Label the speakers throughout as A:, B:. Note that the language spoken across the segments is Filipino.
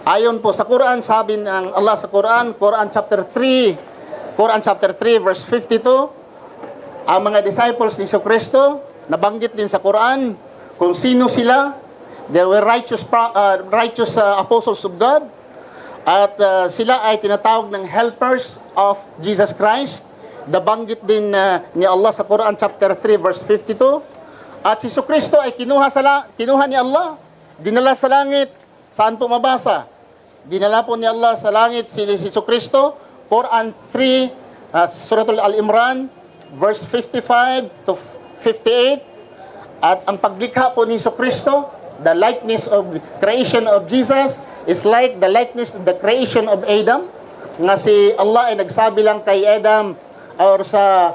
A: Ayon po sa Quran, sabi ng Allah sa Quran, Quran chapter 3 verse 52, ang mga disciples ni Jesucristo, nabanggit din sa Quran kung sino sila. They were righteous apostles of God. At sila ay tinatawag ng helpers of Jesus Christ. Nabanggit din ni Allah sa Quran chapter 3 verse 52. At si Jesucristo ay kinuha ni Allah, dinala sa langit. Saan po mabasa? Dinala po ni Allah sa langit si Jesucristo. Quran 3, Suratul Al-Imran, verse 55 to 58. At ang paglikha po ni Jesucristo, the likeness of the creation of Jesus is like the likeness of the creation of Adam. Nga si Allah ay nagsabi lang kay Adam or sa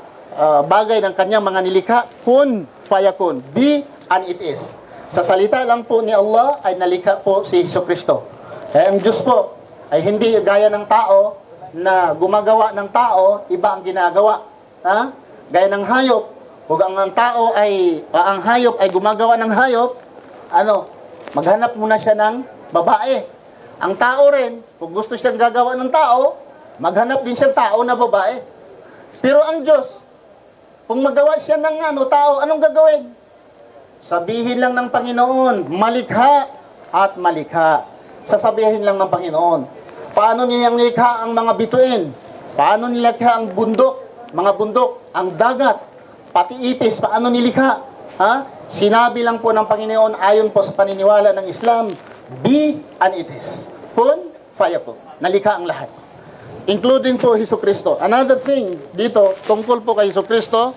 A: bagay ng kanyang mga nilikha, kun fayakun, be and it is. Sa salita lang po ni Allah ay nalikha po si Jesucristo. Kaya ang Diyos po ay hindi gaya ng tao na gumagawa ng tao, iba ang ginagawa. Ha? Gaya ng hayop, kung ang hayop ay gumagawa ng hayop, maghanap muna siya ng babae. Ang tao rin, kung gusto siyang gagawa ng tao, maghanap din siyang tao na babae. Pero ang Diyos, kung magawa siya ng tao, anong gagawin? Sabihin lang ng Panginoon, malikha at malikha. Sasabihin lang ng Panginoon. Paano niyang likha ang mga bituin? Paano nilikha ang bundok? Mga bundok, ang dagat, pati ipis, paano nilikha? Ha? Sinabi lang po ng Panginoon ayon po sa paniniwala ng Islam, be and it is. Kun, fayakun. Nalikha ang lahat. Including po Jesucristo. Another thing dito, tungkol po kay Jesucristo,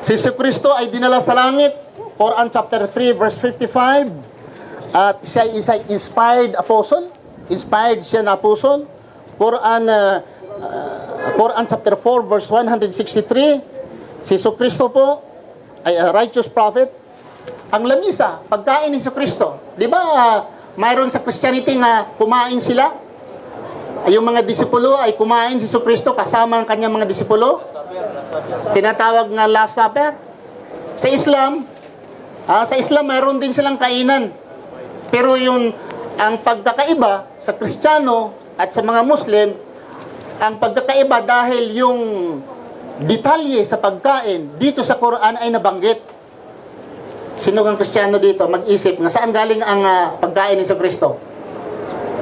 A: si Jesucristo ay dinala sa langit, Quran chapter 3 verse 55, at siya ay isang inspired apostle. Inspired siya na apostle. Quran chapter 4 verse 163, si Jesucristo po ay a righteous prophet. Ang lamisa, pagkain ni Jesucristo. Di ba mayroon sa Christianity nga kumain sila? Yung mga disipulo ay kumain si Jesucristo kasama ang kanyang mga disipulo. Tinatawag na Last Supper. Sa Islam mayroon din silang kainan. Pero ang pagkakaiba sa Kristiyano at sa mga Muslim, ang pagkakaiba dahil yung detalye sa pagkain dito sa Quran ay nabanggit. Sino ang Kristiyano dito? Mag-isip na saan galing ang pagkain ni Jesucristo?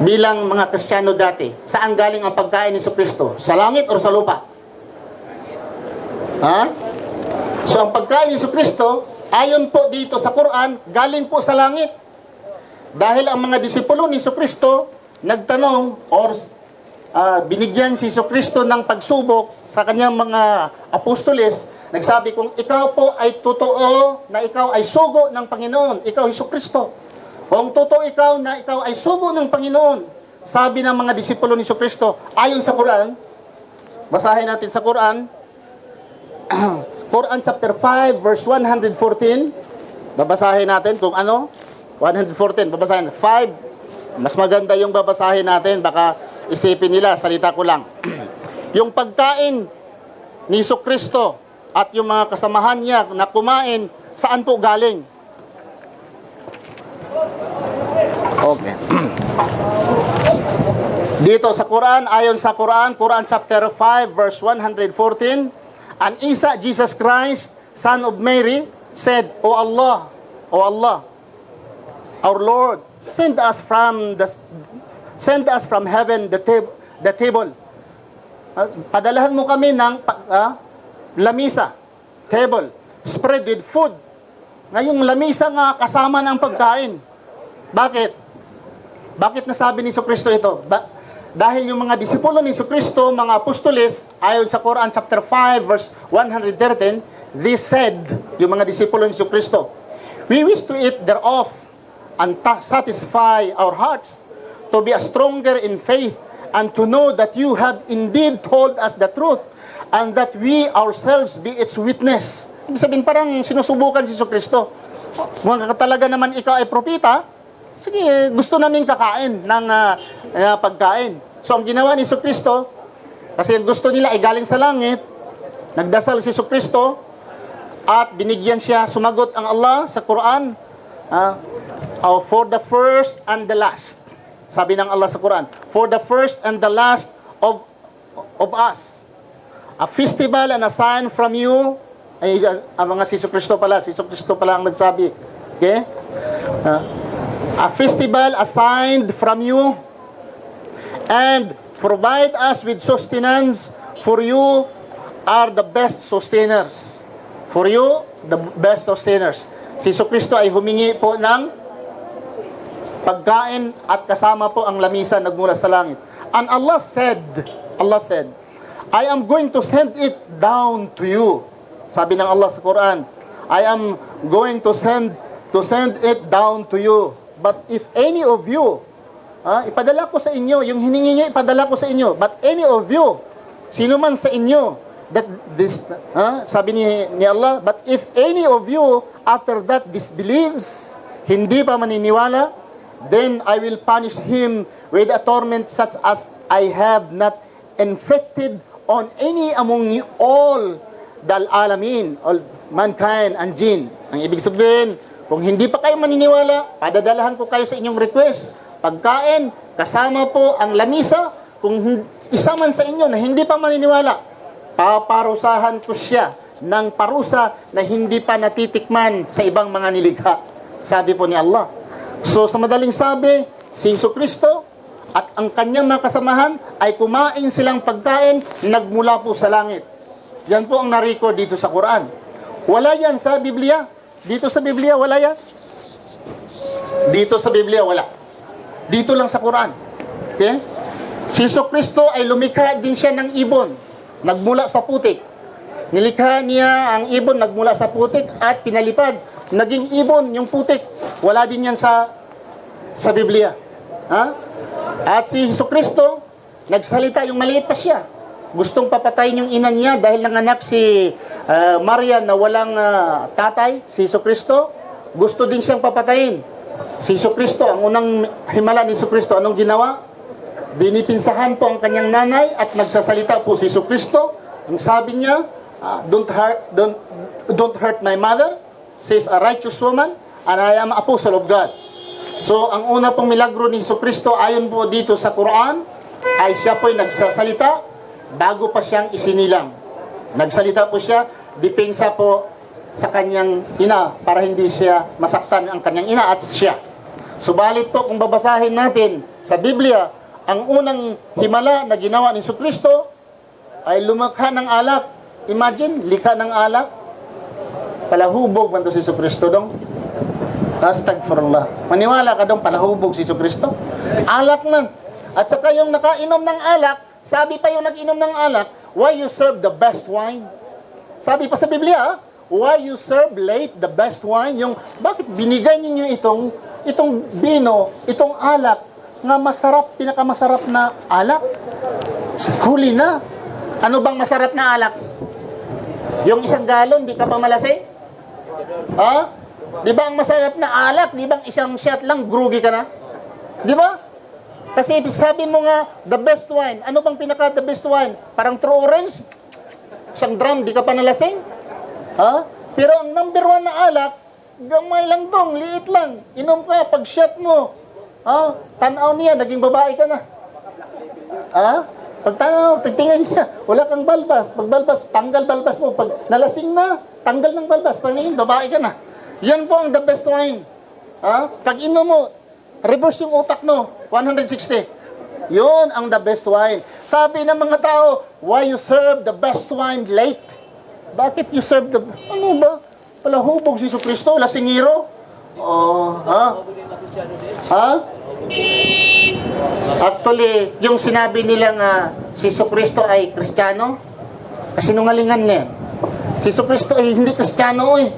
A: Bilang mga Kristiyano dati, saan galing ang pagkain ni Jesucristo? Sa langit o sa lupa? Ha? So ang pagkain ni Jesucristo, ayon po dito sa Quran, galing po sa langit. Dahil ang mga disipulo ni Jesucristo nagtanong or binigyan si Jesucristo ng pagsubok sa kanyang mga apostoles, nagsabi kung ikaw po ay totoo na ikaw ay sugo ng Panginoon, ikaw Jesucristo. Kung totoo ikaw na ikaw ay sugo ng Panginoon, sabi ng mga disipulo ni Jesucristo, ayon sa Quran, basahin natin sa Quran, Quran chapter 5 verse 114, babasahin natin kung 114, babasahin. 5, mas maganda yung babasahin natin, baka isipin nila, salita ko lang. Yung pagkain ni Jesucristo at yung mga kasamahan niya na kumain, saan po galing? Okay. Dito sa Quran, ayon sa Quran, Quran chapter 5, verse 114, and Isa, Jesus Christ, son of Mary, said, O Allah, our Lord, send us from heaven the table. Padalahan mo kami ng lamisa, table, spread with food. Ngayong lamisa nga kasama ng pagkain. Bakit? Bakit nasabi ni Jesucristo ito? Dahil yung mga disipulo ni Jesucristo, mga apostoles, ayon sa Quran chapter 5 verse 113, they said, yung mga disipulo ni Jesucristo, we wish to eat thereof and satisfy our hearts, to be stronger in faith, and to know that you have indeed told us the truth, and that we ourselves be its witness. Ibig sabihin, parang sinusubukan si Jesucristo. Kung talaga naman ikaw ay propeta, sige, gusto namin kakain ng pagkain. So, ang ginawa ni Jesucristo, kasi gusto nila ay galing sa langit, nagdasal si Jesucristo, at binigyan siya, sumagot ang Allah sa Quran, for the first and the last. Sabi ng Allah sa Quran, for the first and the last of us, a festival and a sign from you, ay, ang mga si Kristo pala ang nagsabi. Okay? A festival assigned from you, and provide us with sustenance, for you are the best sustainers. For you, the best sustainers. Si Kristo ay humingi po ng pagkain at kasama po ang lamisa nagmula sa langit. And Allah said, I am going to send it down to you. Sabi ng Allah sa Quran, I am going to send it down to you. But if any of you, ipadala ko sa inyo, yung hiningi niyo, ipadala ko sa inyo. But any of you, sino man sa inyo, sabi ni Allah, but if any of you, after that disbelieves, hindi pa maniniwala, then I will punish him with a torment such as I have not inflicted on any among you all the alamin, all mankind and jinn. Ang ibig sabihin, kung hindi pa kayo maniniwala, padadalahan ko kayo sa inyong request. Pagkain, kasama po ang lamisa. Kung isa man sa inyo na hindi pa maniniwala, paparusahan ko siya ng parusa na hindi pa natitikman sa ibang mga nilikha. Sabi po ni Allah. So sa madaling sabi, si Kristo at ang kanyang mga kasamahan ay kumain silang pagkain nagmula po sa langit. Yan po ang na-record dito sa Quran. Wala yan sa Biblia. Dito sa Biblia, wala yan. Dito sa Biblia, wala. Dito lang sa Quran. Okay? Si Kristo ay lumikha din siya ng ibon. Nagmula sa putik. Nilikha niya ang ibon nagmula sa putik at pinalipad. Naging ibon yung putik. Wala din yan sa Biblia. Ha? At si Kristo, nagsalita yung maliit pa siya. Gustong papatayin yung ina niya dahil nanganak si Maria na walang tatay, si Kristo. Gusto din siyang papatayin. Si Kristo, ang unang himala ni Kristo, anong ginawa? Dinipinsahan po ang kanyang nanay at nagsasalita po si Kristo. Ang sabi niya, don't hurt my mother. She's a righteous woman and I am apostle of God. So, ang una pong milagro ni Kristo ayon po dito sa Quran ay siya po'y nagsasalita bago pa siyang isinilang. Nagsalita po siya, depensa po sa kanyang ina para hindi siya masaktan ang kanyang ina at siya. Subalit po kung babasahin natin sa Biblia, ang unang himala na ginawa ni Kristo ay lumakha ng alak. Imagine, likha ng alak. Palahubog man to si Kristo dong. Astagfirullah. Maniwala ka dong palahubog si Kristo? Alak man. At saka yung nakainom ng alak, sabi pa yung nag-inom ng alak, why you serve the best wine? Sabi pa sa Biblia, why you serve late the best wine? Yung, bakit binigay ninyo itong bino, itong alak, nga masarap, pinakamasarap na alak? Huli na. Ano bang masarap na alak? Yung isang galon, di ka ba malasing? Ha? Di ba ang masarap na alak? Di ba ang isang shot lang, grugi ka na? Di ba? Kasi sabi mo nga, the best wine. Ano bang pinaka the best wine? Parang true orange? Isang drum, di ka pa nalasing? Ha? Pero ang number one na alak, gamay lang dong, liit lang. Inom ka, pag shot mo, tanaw niya, naging babae ka na. Pag tanaw, tingnan niya, wala kang balbas. Pag balbas, tanggal balbas mo. Pag nalasing na, tanggal ng balbas. Pag naging babae ka na. Yan po ang the best wine. Pag inom mo, reverse yung utak mo, 160. Yun ang the best wine. Sabi ng mga tao, why you serve the best wine late? Bakit you serve the... Ano ba? Palahubog si Kristo, lasingiro? Actually, yung sinabi nilang si Kristo ay Kristiyano, kasinungalingan niya. Si Kristo ay hindi Kristiyano eh.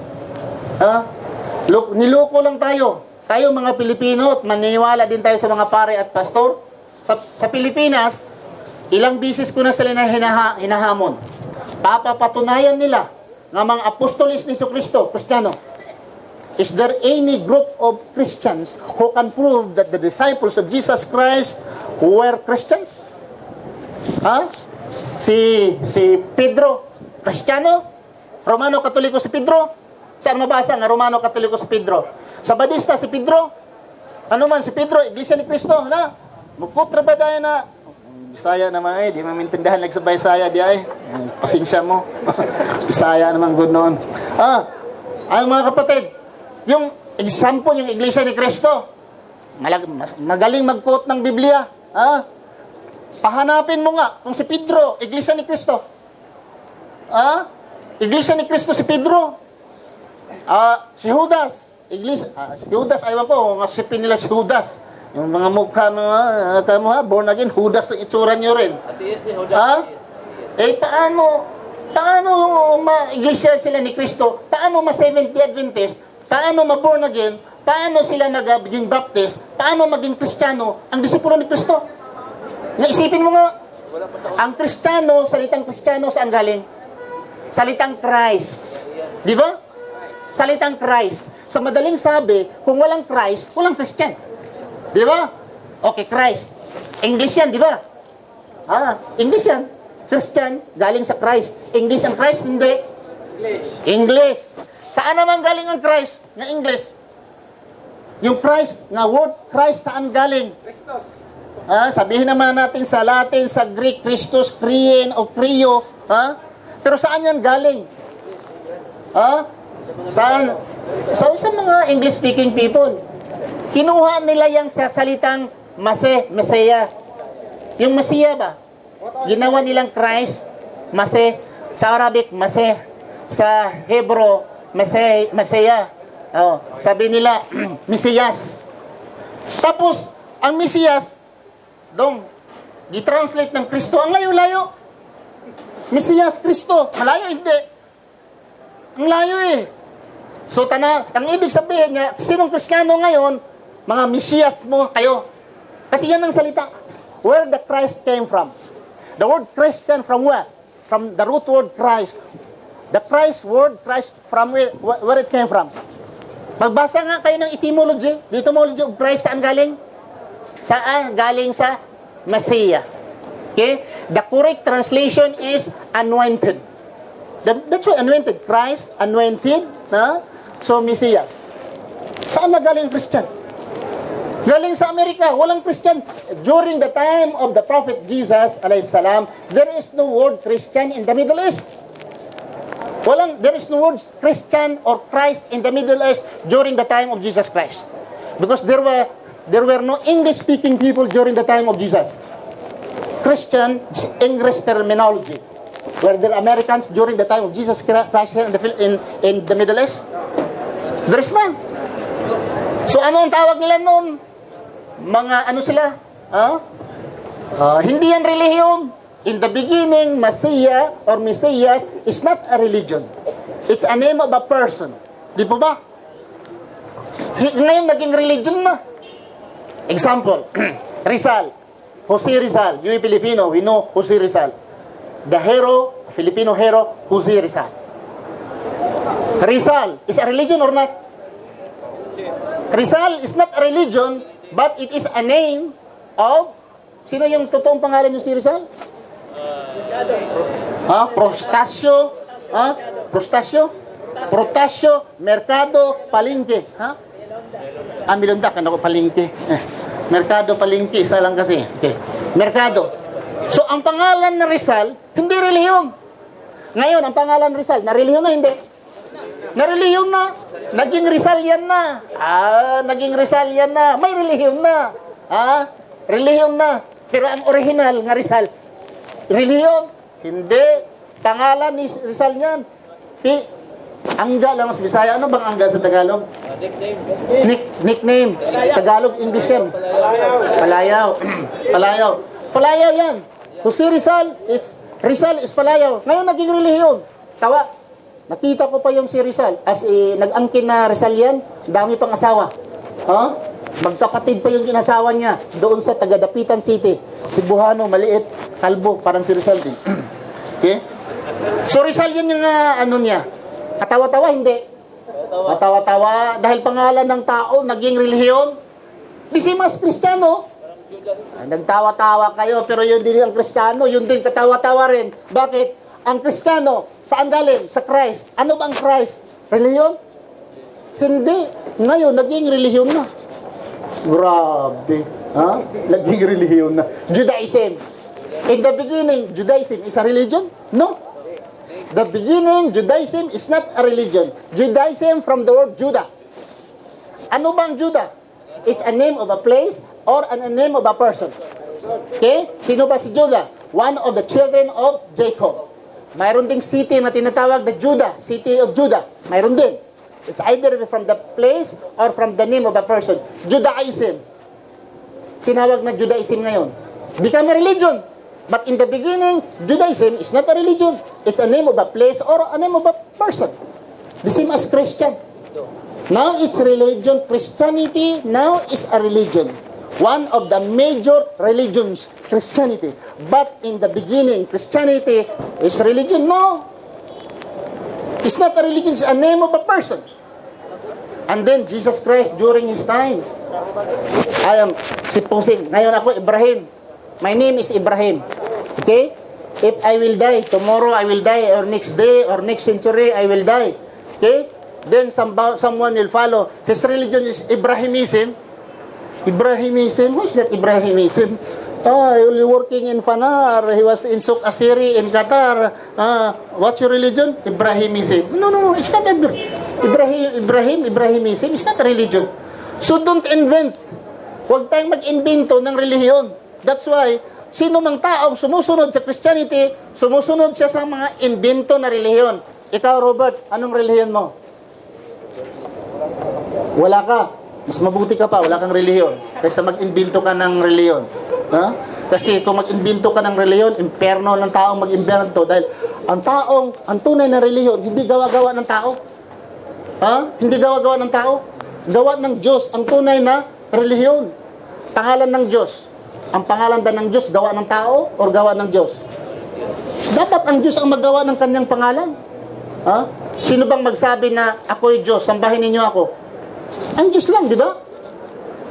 A: Niloko lang tayo. Tayo mga Pilipino at maniniwala din tayo sa mga pare at pastor. Sa Pilipinas, ilang bisis ko na sila na hinahamon. Papapatunayan nila ng mga apostolis ni Kristo, Kristiyano. Is there any group of Christians who can prove that the disciples of Jesus Christ were Christians? Si Pedro, Kristiyano? Romano Katoliko si Pedro? Saan mabasa nga Romano Katoliko si Pedro? Sa Badista si Pedro? Ano man si Pedro, Iglesia ni Cristo, na? Mukot ra ba dahil na? Bisaya naman di mamintindahan sa Bisaya di ay. Pasensya mo. Bisaya naman good noon. Ang mga kapatid, yung example, yung Iglesia ni Cristo, magaling mag-quote ng Biblia. Pahanapin mo nga kung si Pedro, Iglesia ni Cristo. Iglesia ni Cristo si Pedro. Si Judas, si Judas, ayaw ko, kung asipin nila si Judas. Yung mga mukha mo, born again, Judas ang itsura nyo rin. Paano ma-iglesia sila ni Cristo? Paano ma-Seventh Day Adventist? Paano ma-born again? Paano sila maging Baptist? Paano maging Kristiyano? Ang disipulo ni Cristo. Naisipin mo nga, ang Kristiyano, salitang Kristiyano, saan galing? Salitang Christ. Di ba? Salitang Christ. Sa madaling sabi, kung walang Christ, walang Christian. Di ba? Okay, Christ. English yan, di ba? English yan. Christian, galing sa Christ. English ang Christ, hindi. English. Saan naman galing ang Christ na English? Yung Christ, nga word Christ, saan galing? Christos. Sabihin naman natin sa Latin, sa Greek, Christos, Krien, o Krio. Pero saan yan galing? Saan? Sa mga English-speaking people. Kinuha nila yung sa salitang Messiah. Yung Messiah ba? Ginawa nilang Christ, sa Arabic, Maseh. Sa Hebrew, Messiah. Sabi nila, Mesias. Tapos, ang Mesias, di-translate ng Kristo, ang layo-layo. Mesias, Kristo. Malayo, hindi. Ang layo So, ang ibig sabihin niya, sinong Kristiyano ngayon, mga Mesias mo kayo. Kasi yan ang salita. Where the Christ came from. The word Christian from where? From the root word Christ. The Christ word, Christ, from where it came from. Magbasa nga kayo ng etymology. The etymology of Christ, saan galing? Saan? Galing sa Messiah. Okay? The correct translation is anointed. That's why anointed. Christ, anointed. So, Messias. Saan na galing Christian? Galing sa Amerika, walang Christian. During the time of the Prophet Jesus, alayhisalam, there is no word Christian in the Middle East. There is no word Christian or Christ in the Middle East during the time of Jesus Christ. Because there were no English-speaking people during the time of Jesus. Christian, English terminology. Were there Americans during the time of Jesus Christ in the Middle East? There is none. So ano ang tawag nila noon? Mga ano sila? Hindi yan relihiyon. In the beginning, Messiah or Messias is not a religion. It's a name of a person. Di po ba? Ngayon naging religion na. Example, Rizal. Jose Rizal. You Filipino, we know Jose Rizal. The hero, Filipino hero, Jose Rizal. Rizal is a religion or not? Rizal is not a religion, but it is a name of... Sino yung totoong pangalan yung si Rizal? Prostasio. Prostasio? Protasio, Mercado, Palengke. Milonda, ano ko Palengke. Mercado, Palengke, isa lang kasi. Okay. Mercado. So, ang pangalan na Rizal, hindi relihiyon. Ngayon, ang pangalan Rizal, na relihiyon na hindi? Na relihiyon na. Naging Rizal yan na. Naging Rizal yan na. May relihiyon na. Relihiyon na. Pero ang original nga Rizal, relihiyon, hindi. Pangalan ni Rizal yan. Angga lang sa Bisaya. Ano bang angga sa Tagalog? Nickname. Tagalog, English yan. Palayaw. Palayaw yan. Jose Rizal is Palayaw. Ngayon naging relihiyon. Tawa. Nakita ko pa yung si Rizal. Nag-angkin na Rizal yan. Dami pang asawa. Magkapatid pa yung inasawa niya. Doon sa Tagadapitan City. Cebuano, maliit. Kalbo. Parang si Rizal din. Okay? So Rizal yun yung ano niya. Katawa-tawa, hindi. Katawa-tawa. Dahil pangalan ng tao, naging relihiyon. Di si mas Kristiyano. Nagtawa-tawa kayo, pero yun din ang Kristiyano. Yun din katawa-tawa rin. Bakit? Ang Kristiyano, saan galing? Sa Christ. Ano bang Christ? Relihiyon? Hindi. Ngayon, naging relihiyon na. Grabe. Ha? Naging relihiyon na. Judaism. In the beginning, Judaism is a religion? No. The beginning, Judaism is not a religion. Judaism from the word Judah. Ano bang Judah? It's a name of a place or a name of a person. Okay? Sino ba si Judah? One of the children of Jacob. Mayroon ding city na tinatawag na Judah, city of Judah. Mayroon din. It's either from the place or from the name of a person. Judaism. Tinawag na Judaism ngayon. Become a religion. But in the beginning, Judaism is not a religion. It's a name of a place or a name of a person. The same as Christian. Now it's religion. Christianity now is a religion. One of the major religions, Christianity. But in the beginning, Christianity is religion. No. It's not a religion. It's a name of a person. And then Jesus Christ during His time. I am supposing, ngayon ako Ibrahim. My name is Ibrahim. Okay? If I will die, tomorrow I will die, or next day, or next century, I will die. Okay? Then someone will follow. His religion is Ibrahimism. Ibrahimism? Who is that Ibrahimism? He was working in Fanar. He was in Souk Asiri in Qatar. What's your religion? Ibrahimism. No. It's not Ibrahimism. It's not a religion. So don't invent. Huwag tayong mag-invento ng relihiyon. That's why, sino mang taong sumusunod sa Christianity, sumusunod siya sa mga invento na relihiyon. Ikaw, Robert, anong relihiyon mo? Wala ka. Mas mabuti ka pa, wala kang relihiyon. Kaysa mag-invento ka ng relihiyon. Ha? Kasi kung mag-invento ka ng relihiyon, imperno ng taong mag-invento. Dahil ang tunay na relihiyon, hindi gawa-gawa ng tao. Ha? Hindi gawa-gawa ng tao. Gawa ng Diyos, ang tunay na relihiyon. Pangalan ng Diyos. Ang pangalan ba ng Diyos, gawa ng tao o gawa ng Diyos? Dapat ang Diyos ang magawa ng kanyang pangalan. Ha? Sino bang magsabi na ako'y Diyos, sambahin ninyo ako? Ang Diyos lang, di ba?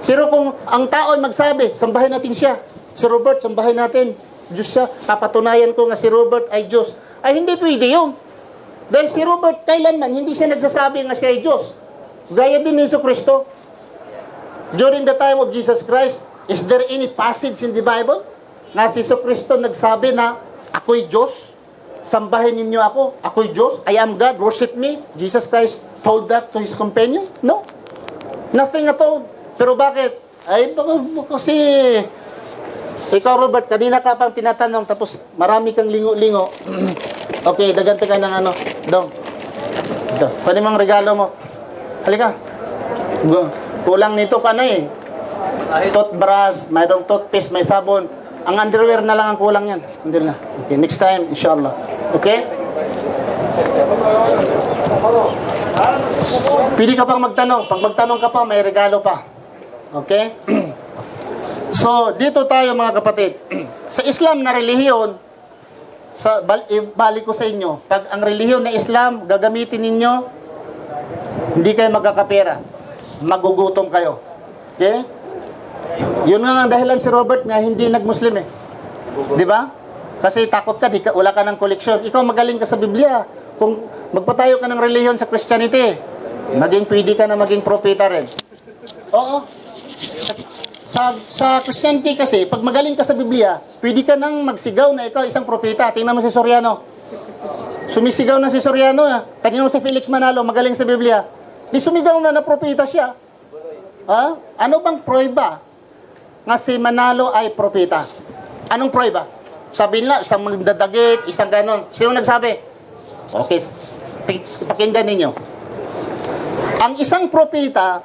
A: Pero kung ang tao ay magsabi, sambahin natin siya. Si Robert, sambahin natin. Diyos siya. Papatunayan ko nga si Robert ay Diyos. Ay, hindi pwede yun. Dahil si Robert, kailanman, hindi siya nagsasabi nga siya ay Diyos. Gaya din ni Jesucristo. During the time of Jesus Christ, is there any passage in the Bible na si Jesucristo nagsabi na ako'y Diyos? Sambahin ninyo ako. Ako'y Diyos. I am God. Worship me. Jesus Christ told that to His companion? No. Nothing at all. Pero bakit? Ay, kasi ikaw, Robert, kanina ka pang tinatanong tapos marami kang lingo-lingo. Okay, daganti ka ng ano. Dong. Ito. Pwede mong regalo mo. Halika. Kulang nito ka na eh. Toothbrush, mayroong toothpaste, may sabon. Ang underwear na lang ang kulang yan. Hindi na. Okay, next time, inshallah. Okay? Pwede ka pang magtanong. Pag magtanong ka pa, may regalo pa. Okay? So, dito tayo mga kapatid. Sa Islam na relihiyon, balik ko sa inyo, pag ang relihiyon na Islam, gagamitin ninyo, hindi kayo magkakapera. Magugutom kayo. Okay? Yun nga ang dahilan si Robert nga hindi nag-Muslim eh. Di ba? Kasi takot ka, wala ka ng koleksyon. Ikaw magaling ka sa Biblia. Kung magpatayo ka ng relihiyon sa Christianity, pwede ka na maging propeta rin. Oo. Sa Christianity kasi, pag magaling ka sa Biblia, pwede ka nang magsigaw na ikaw isang propeta. Tingnan mo si Soriano. Sumisigaw na si Soriano. Tingnan mo si Felix Manalo, magaling sa Biblia. Di sumigaw na propeta siya. Ha? Ano bang prueba nga si Manalo ay propeta? Anong prueba? Sabihin na, isang magdadagit, isang ganon. Sino nagsabi? Okay, pakinggan ninyo. Ang isang propeta,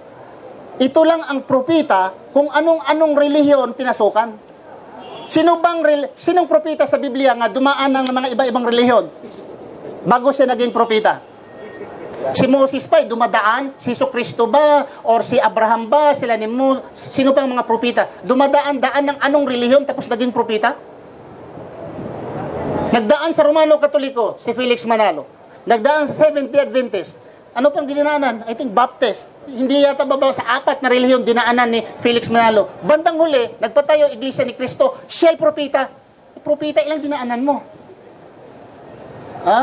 A: ito lang ang propeta kung anong relihiyon pinasukan. Sinong propeta sa Biblia nga dumaan ng mga iba-ibang relihiyon bago siya naging propeta? Si Moses pa, dumadaan? Si Jesucristo ba? Or si Abraham ba? Sino pang mga propeta? Dumadaan-daan ng anong relihiyon tapos naging propeta? Nagdaan sa Romano Katoliko, si Felix Manalo. Nagdaan sa Seventh-day Adventist. Ano pang dinaanan? I think Baptist. Hindi yata babaw sa 4 na relihiyon dinaanan ni Felix Manalo. Bandang huli, nagpatayo Iglesia ni Cristo. Siya ay propeta. Propeta, ilang dinaanan mo? Ha?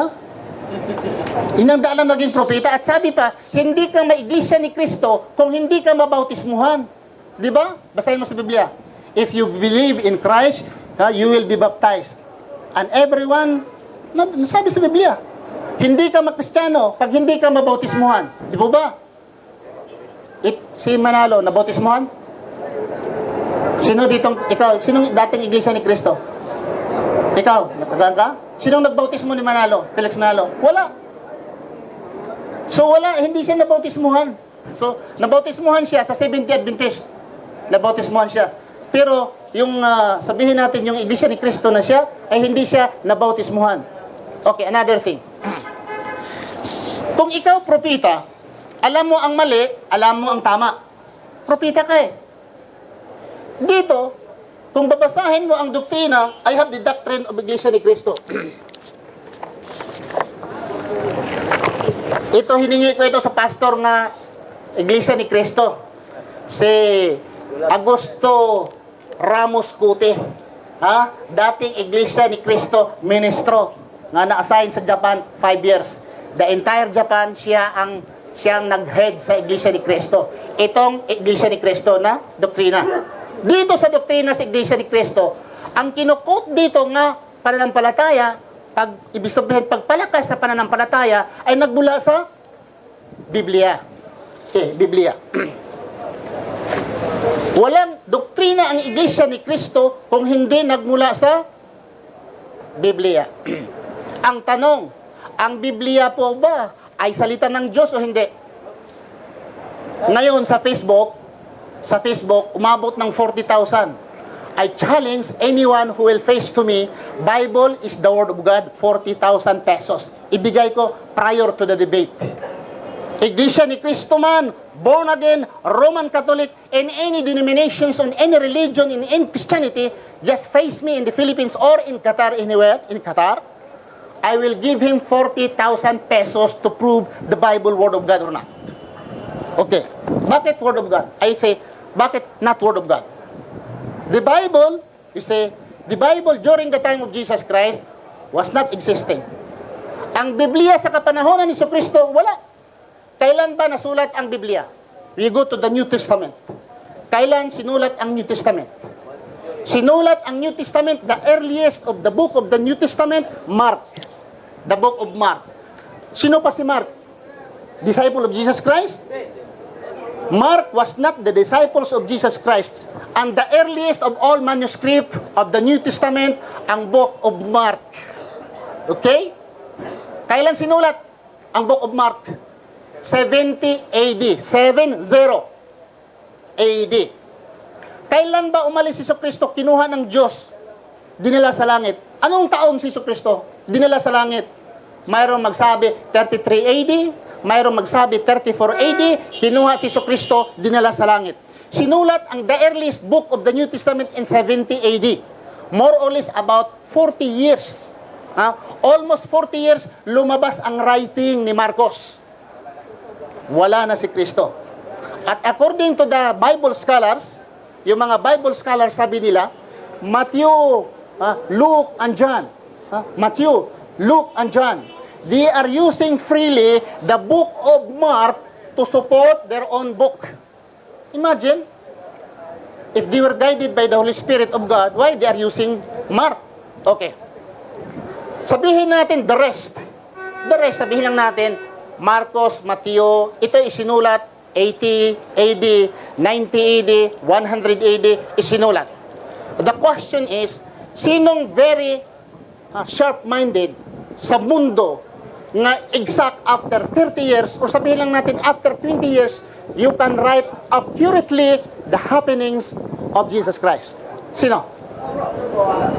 A: Inang daan naging propeta. At sabi pa, hindi ka maiglesia ni Cristo kung hindi ka mabautismuhan. Di ba? Basahin mo sa Biblia. If you believe in Christ, you will be baptized. And everyone, sabi sa Biblia, hindi ka magkristyano pag hindi ka mabautismuhan. Di po ba? Si Manalo, nabautismuhan? Sino sinong dating iglesia ni Cristo? Ikaw, nakagaan ka? Sinong nagbautismo ni Manalo? Felix Manalo? Wala. So wala, hindi siya nabautismuhan. So, nabautismuhan siya sa Seventh-day Adventist. Nabautismuhan siya. Pero, yung sabihin natin, yung iglesia ni Cristo na siya, ay hindi siya nabautismuhan. Okay, another thing. Kung ikaw, propita, alam mo ang mali, alam mo ang tama. Propita ka eh. Dito, kung babasahin mo ang doktrina, I have the doctrine of iglesia ni Cristo. Ito, hiningi ko ito sa pastor na iglesia ni Cristo. Si Augusto Ramos Cute. Dating iglesia ni Cristo, ministro, nga na-assign sa Japan 5 years. The entire Japan, siyang nag-head sa iglesia ni Cristo. Itong iglesia ni Cristo na doktrina. Dito sa doktrina sa iglesia ni Cristo, ang kinukot dito nga pananampalataya, ibig sabihin pagpalakas sa pananampalataya, ay nagmula sa Biblia. Biblia. Walang doktrina ang iglesia ni Cristo kung hindi nagmula sa Biblia. Ang tanong, ang Biblia po ba ay salita ng Diyos o hindi? Ngayon sa Facebook, umabot ng 40,000. I challenge anyone who will face to me, Bible is the Word of God, 40,000 pesos. Ibigay ko prior to the debate. Iglesia ni Cristo man, born again, Roman Catholic, in any denominations, on any religion, in any Christianity, just face me in the Philippines or in Qatar, anywhere, in Qatar, I will give him 40,000 pesos to prove the Bible Word of God or not. Okay. Bakit Word of God? I say, bakit not Word of God? The Bible, you say, the Bible during the time of Jesus Christ was not existing. Ang Biblia sa kapanahonan ni Jesucristo, wala. Kailan ba nasulat ang Biblia? We go to the New Testament. Kailan sinulat ang New Testament? Sinulat ang New Testament, the earliest of the book of the New Testament, Mark. The book of Mark. Sino pa si Mark? Disciple of Jesus Christ? Mark was not the disciples of Jesus Christ. And the earliest of all manuscript of the New Testament, ang book of Mark. Okay? Kailan sinulat ang book of Mark? 70 AD. 70 AD. Kailan ba umalis si Jesucristo? Kinuha ng Diyos. Dinala sa langit. Anong taon si Jesucristo? Dinala sa langit. Mayroong magsabi 33 AD. Mayroong magsabi 34 AD. Kinuha si Jesucristo. Dinala sa langit. Sinulat ang the earliest book of the New Testament in 70 AD. More or less about 40 years. Almost 40 years lumabas ang writing ni Marcos. Wala na si Kristo. At according to the Bible scholars, yung mga Bible scholars sabi nila, Matthew, Luke, and John. Matthew, Luke, and John. They are using freely the book of Mark to support their own book. Imagine, if they were guided by the Holy Spirit of God, why they are using Mark? Okay. Sabihin natin the rest. The rest, sabihin lang natin, Marcos, Mateo, ito isinulat 80 AD, 90 AD, 100 AD, isinulat. The question is, sinong very sharp-minded sa mundo nga exact after 30 years, or sabihin lang natin after 20 years, you can write accurately the happenings of Jesus Christ? Sino?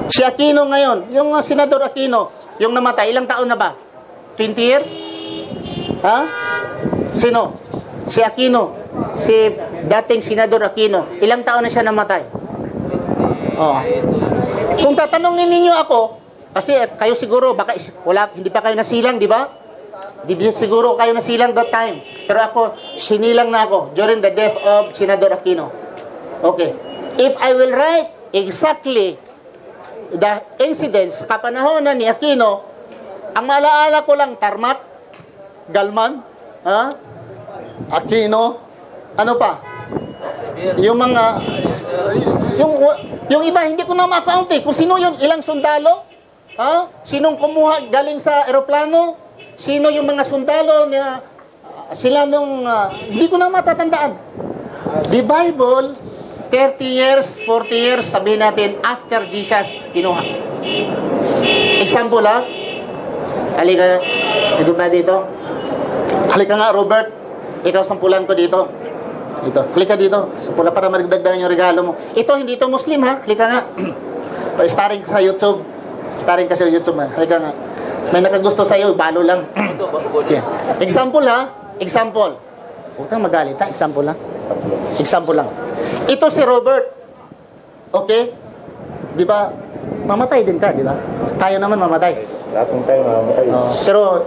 A: Si Aquino ngayon, yung Senador Aquino, yung namatay, ilang taon na ba? 20 years? Sino? Si Aquino. Si dating Senador Aquino. Ilang taon na siya namatay? Kung tatanungin ninyo ako, kasi kayo siguro, baka hindi pa kayo nasilang, di ba? Di siguro kayo nasilang that time. Pero ako, sinilang na ako during the death of Senador Aquino. Okay. If I will write exactly the incidents kapanahonan ni Aquino, ang maalaala ko lang, Tarmac, Galman, Aquino, ano pa? yung mga, yung iba, hindi ko na ma-count eh. Kung sino yung ilang sundalo, ha? Sinong kumuha galing sa eroplano, sino yung mga sundalo na sila nung, hindi ko na matatandaan. The Bible, 30 years, 40 years, sabihin natin, after Jesus, kinuha. Example ha, halika, ito ba dito? Halika nga, Robert, ikaw sampulan ko dito. Dito, halika dito, sampula para marigdagdagan yung regalo mo. Ito, hindi ito Muslim ha, halika nga. Starring sa YouTube. Starring ka sa YouTube ha, halika nga. May nakagusto sa'yo, balo lang. Okay. Example ha, example. Huwag kang magalit ha, example lang. Example lang. Ito si Robert. Okay? Di ba? Mamatay din ka, di ba? Tayo naman mamatay.
B: Lahat ng tayo mamatay.
A: Pero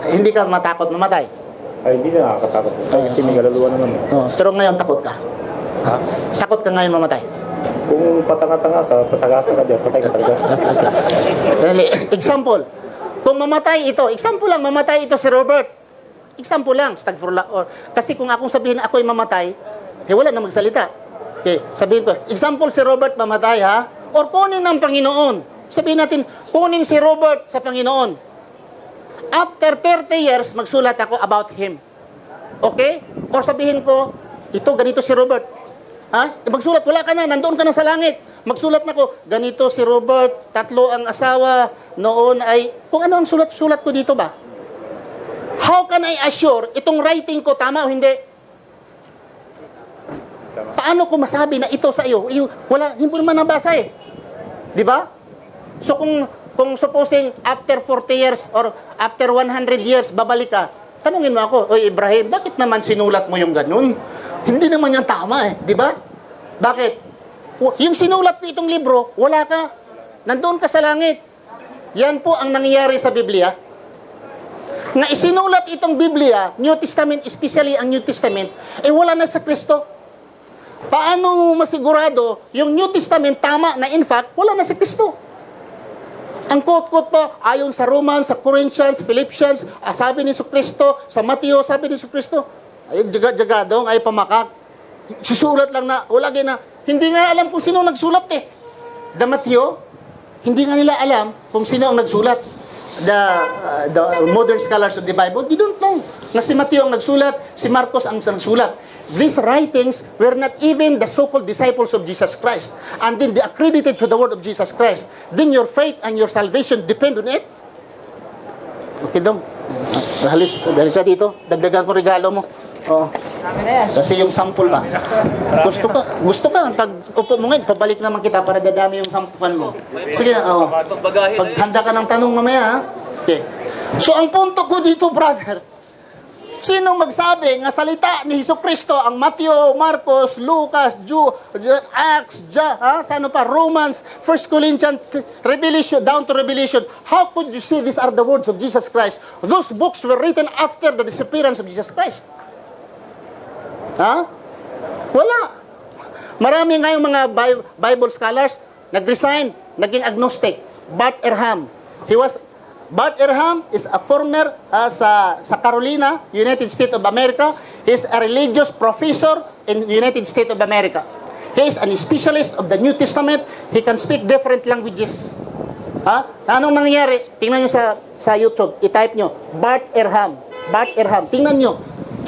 A: hindi ka matakot mamatay.
B: Ay, hindi na nakakatakot. Kasi may kaluluwa naman.
A: Pero ngayon takot ka.
B: Ha?
A: Takot ka ngayon mamatay.
B: Kung patanga-tanga ka, pasagasa ka dyan, patay ka talaga.
A: Example. Kung mamatay ito, example lang, mamatay ito si Robert. Example lang, kasi kung akong sabihin na ako'y mamatay, wala na magsalita. Okay, sabihin ko, example si Robert mamatay ha, or kunin ng Panginoon. Sabihin natin, kunin si Robert sa Panginoon. After 30 years, magsulat ako about him. Okay? Or sabihin ko, ito, ganito si Robert. Ha? Magsulat, wala ka na, nandoon ka na sa langit. Magsulat na ko, ganito si Robert, 3 ang asawa, noon ay, kung ano ang sulat-sulat ko dito ba? How can I assure itong writing ko tama o hindi? Paano ko masabi na ito sa iyo? Wala, hindi mo naman nabasa eh. Di ba? So kung supposing after 40 years or after 100 years babalik ka, tanungin mo ako, oy Ibrahim, bakit naman sinulat mo yung ganun? Hindi naman yan tama eh, di ba? Bakit? Yung sinulat itong libro, wala ka. Nandoon ka sa langit. Yan po ang nangyayari sa Biblia. Nga isinulat itong Biblia, New Testament, especially ang New Testament, wala na sa Kristo. Paano masigurado yung New Testament tama na in fact, wala na sa Kristo? Ang quote-quote pa, ayon sa Romans, sa Corinthians, Philippians, sabi ni Kristo, sa Mateo, sabi ni Kristo, ay jagadong, ay pamakak. Susulat lang na, wala na. Hindi nga alam kung sino nagsulat eh. The Mateo, hindi nga nila alam kung sino ang nagsulat. The modern scholars of the Bible, they don't know na si Mateo ang nagsulat, si Marcos ang nagsulat. These writings were not even the so-called disciples of Jesus Christ. And then they accredited to the word of Jesus Christ. Then your faith and your salvation depend on it. Okay dong. Halis siya dito. Dagdagan ko regalo mo. Oo. Kasi yung sample ba? Gusto ka, pag upo mo ngayon, pabalik naman kita para dadami yung sampulan mo. Sige na, pag handa ka ng tanong mamaya, ha? Okay. So, ang punto ko dito, brother, sinong magsabi nga salita ni Jesucristo ang Matthew, Marcos, Lucas, Acts, ano pa, Romans, 1 Corinthians, Revelation, down to Revelation. How could you say these are the words of Jesus Christ? Those books were written after the disappearance of Jesus Christ. Ha? Wala. Marami ngayong mga Bible scholars nag-resign, naging agnostic. Bart Ehrman. Bart Ehrman is a former sa Carolina, United States of America. He is a religious professor in United States of America. He is an specialist of the New Testament. He can speak different languages. Ha? Anong nangyayari? Tingnan nyo sa YouTube. I-type nyo. Bart Ehrman. Bart Ehrman. Tingnan nyo.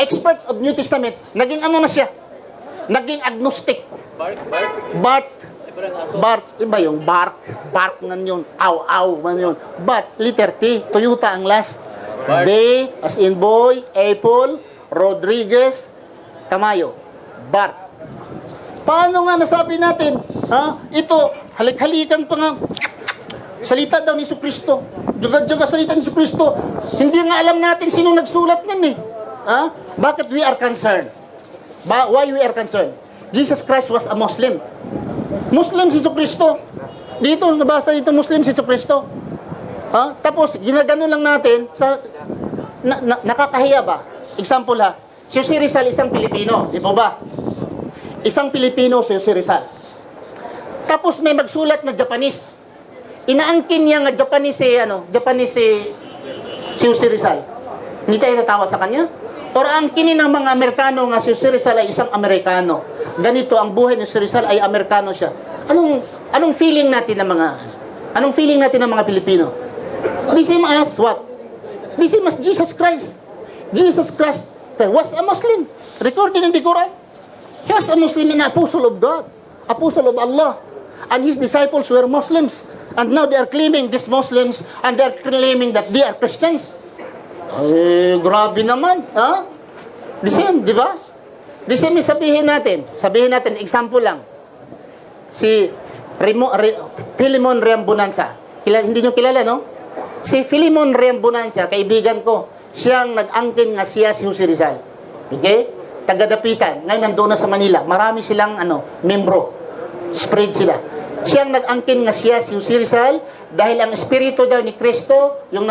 A: Expert of New Testament. Naging ano na siya? Naging agnostic. Bart, iba yung bark nan yun, aw man yun. But, letter T, Toyota ang last. B, as in boy, Apple, Rodriguez, Tamayo. Bart. Paano nga nasabi natin? Ha? Ito, halik-halikan pa nga. Salita daw ni Jesucristo. Jaga-jaga salita ni Jesucristo. Hindi nga alam natin sino nagsulat nan eh. Ha? Bakit we are concerned? Why we are concerned? Jesus Christ was a Muslim. Muslim si Jesucristo. Dito, nabasa dito, Muslim si Jesucristo. Ha? Tapos, ginagano lang natin, nakakahiya ba? Example ha, si Jose Rizal isang Pilipino, di ba ba? Isang Pilipino si Jose Rizal. Tapos may magsulat na Japanese. Inaangkin niya nga Japanese si Jose Rizal. Hindi tayo natawa sa kanya? Or ang kinin ng mga Amerikano nga si Jose Rizal ay isang Amerikano. ganito ang buhay ni si Rizal ay Amerikano siya. Anong feeling natin ng mga Pilipino? The same as what? The same as Jesus Christ. Jesus Christ was a Muslim. Recorded in the Quran. He was a Muslim and apostle of God. Apostle of Allah. And his disciples were Muslims. And now they are claiming these Muslims and they are claiming that they are Christians. Grabe naman. Ha? The same, di ba? The same is sabihin natin, example lang. Si Philemon Reambunanza. Hindi nyo kilala, no? Si Philemon Reambunanza, kaibigan ko, siyang nag-angkin nga siya si Jose Rizal. Okay? Taga-Dapitan. Ngayon nandoon na sa Manila. Marami silang membro. Spread sila. Siyang nag-angkin nga siya si Jose Rizal dahil ang espiritu daw ni Kristo, yung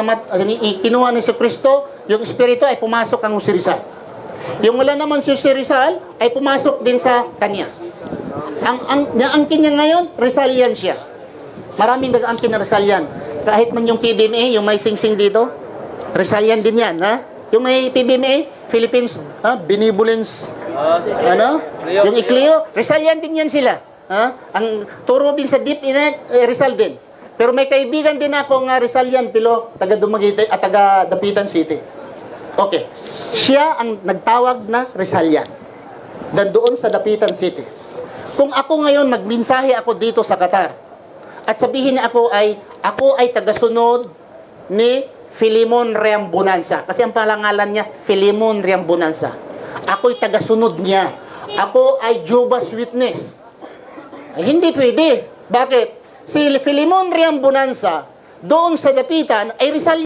A: kinuha ni si Kristo, yung espiritu ay pumasok ang Jose Rizal. Yung wala naman si Jose Rizal ay pumasok din sa kanya. Ang angkin niya ngayon, Rizalian siya. Maraming nag-angkin na Rizalian. Kahit man yung PBMA, yung may sing-sing dito, Rizalian din yan, ha? Yung may PBMA, Philippines, Benevolence, yung Ikleo, Rizalian din yan sila. Ha? Ang turo din sa Deep Inet, Rizal din. Pero may kaibigan din ako nga Rizalian, Pilo, taga Dumaguete, at taga Dapitan City. Okay. Siya ang nagtawag na Rizalian. Doon sa Dapitan City. Kung ako ngayon magminsahe ako dito sa Qatar, at sabihin na ako ay tagasunod ni Philemon Reambunanza. Kasi ang palangalan niya, Philemon Reambunanza. Ako'y tagasunod niya. Ako ay Jehovah's Witness. Ay, hindi pwede. Bakit? Si Philemon Reambunanza, doon sa Dapitan, ay Rizal